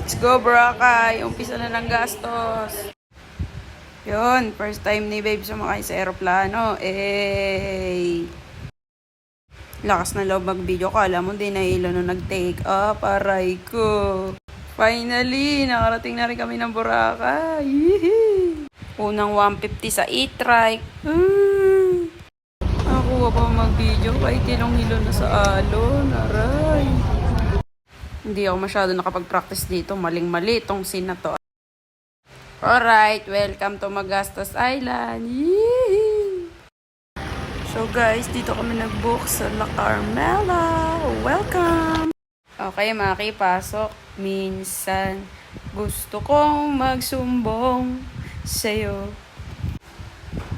Let's go, Boracay. Umpisa na ng gastos. Yun, first time ni Babe sumakay sa aeroplano. Lakas na loob mag-video. Kala mo din na ilo nung nag-take up. Aray ko. Finally, nakarating na rin kami ng Boracay. Yee! Unang 150 sa e-trike. Nakuha pa mag-video kahit hilong-hilo na sa alon. Aray. Hindi ako masyado nakapag-practice dito. Maling-mali itong scene na to. Alright, welcome to Magastas Island. Yee! So guys, dito kami nag-book sa La Carmela. Welcome! Okay, makipasok. Minsan, gusto kong magsumbong sa'yo.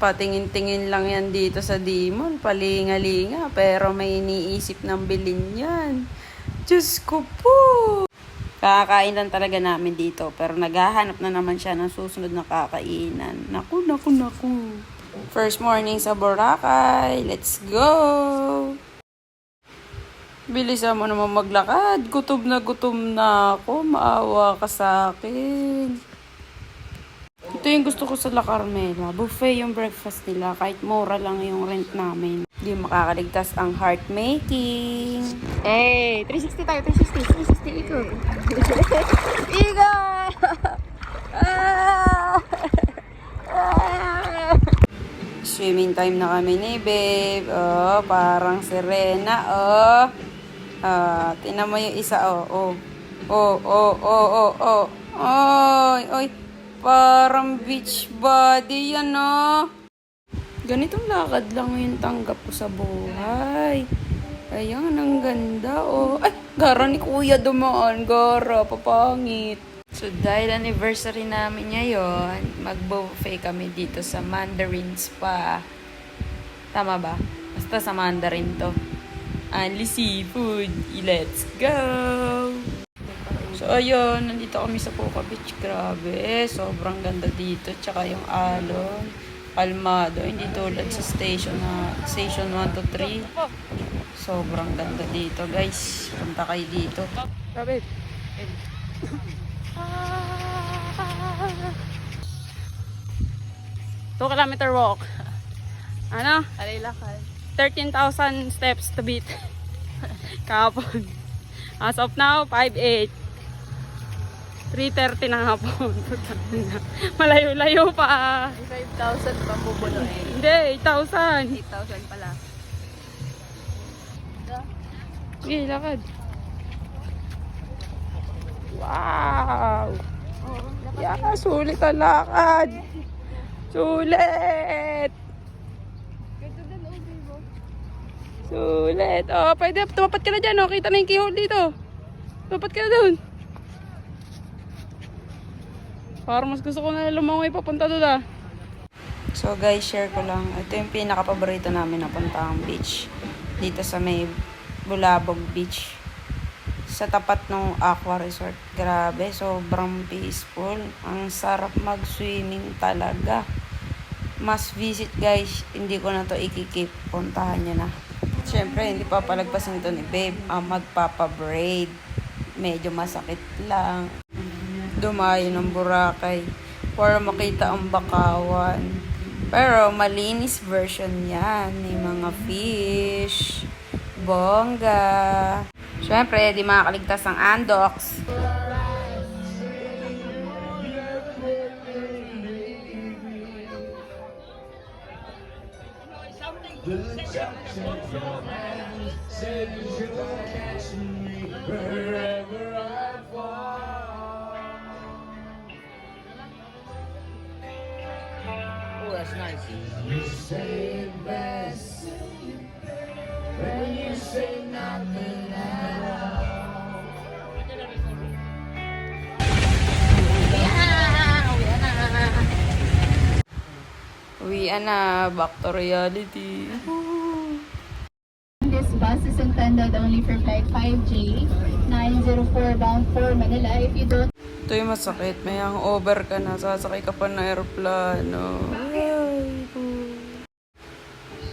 Patingin-tingin lang yan dito sa Dimon. Palinga-linga. Pero may iniisip ng bilhin yan. Diyos ko po! Kakakain lang talaga namin dito. Pero naghahanap na naman siya ng susunod na kakainan. Naku. First morning sa Boracay. Let's go! Bilisan mo naman maglakad. Gutom na ako. Maawa ka sa akin. Ito yung gusto ko sa La Carmela. Buffet yung breakfast nila. Kahit mura lang yung rent namin. Hindi makakaligtas ang heart making. Hey, 360 tayo, 360 ikot. Iga! Swimming time na kami ni Babe. Oh, parang sirena. Oh. Tingnan mo yung isa. Oh. Oy. Parang beach body yan, oh. Ganitong lakad lang yung tanggap ko sa buhay. Ayan, ang ganda, oh. Ay, gara ni Kuya dumaan. Gara, papangit. So, dahil anniversary namin ngayon, mag-buffet kami dito sa Mandarin Spa. Tama ba? Basta sa Mandarin to. Only seafood. Let's go! So, ayun, nandito kami sa Puka Beach. Grabe, sobrang ganda dito. Tsaka yung alon. Kalmado, hindi tulad sa station 1 to 3. Sobrang ganda dito, guys. Punta kayo dito. Grabe. 2 kilometer walk. Ano? Alilakad. 13,000 steps to beat. Kahapon. As of now, 5:08. 3:30 ng hapon. Malayo-layo pa. 5,000 pang bubunuin. Hindi, 8,000. 8,000 pala. Sige, lakad. Wow! Yeah, sulit ang lakad. Sulit! Sulit. Oh, pwede. Tumapat ka na dyan. Oh. Kita na yung keyhole dito. Tumapat ka na dun. Parang mas gusto ko na lumangoy papunta doon, ah. So guys, share ko lang. Ito yung pinaka-paborito namin na puntahang beach. Dito sa may Bulabog Beach. Sa tapat ng Aqua Resort. Grabe, sobrang peaceful. Ang sarap mag-swimming talaga. Must visit guys. Hindi ko na to ikikip. Puntahan nyo na. Siyempre, hindi pa palagpasin ito ni Babe. Magpapa-braid. Medyo masakit lang. Dumayo ng Boracay para makita ang bakawan. Pero malinis version yan. May mga fish. Bongga. Siyempre, di makakaligtas ang Andox. Oh, that's nice. You say it best when you say nothing at all. Uwian na. Back to reality. This bus is intended only for flight 5J 904 bound for Manila. If you don't Ito yung masakit. May hangover ka na. Sasakay ka pa ng aeroplano. Ay,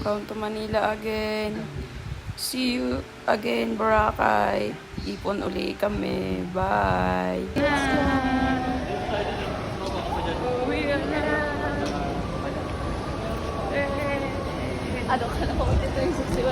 Count to Manila again. See you again, Boracay. Ipon uli kami. Bye. Ano ka na, 360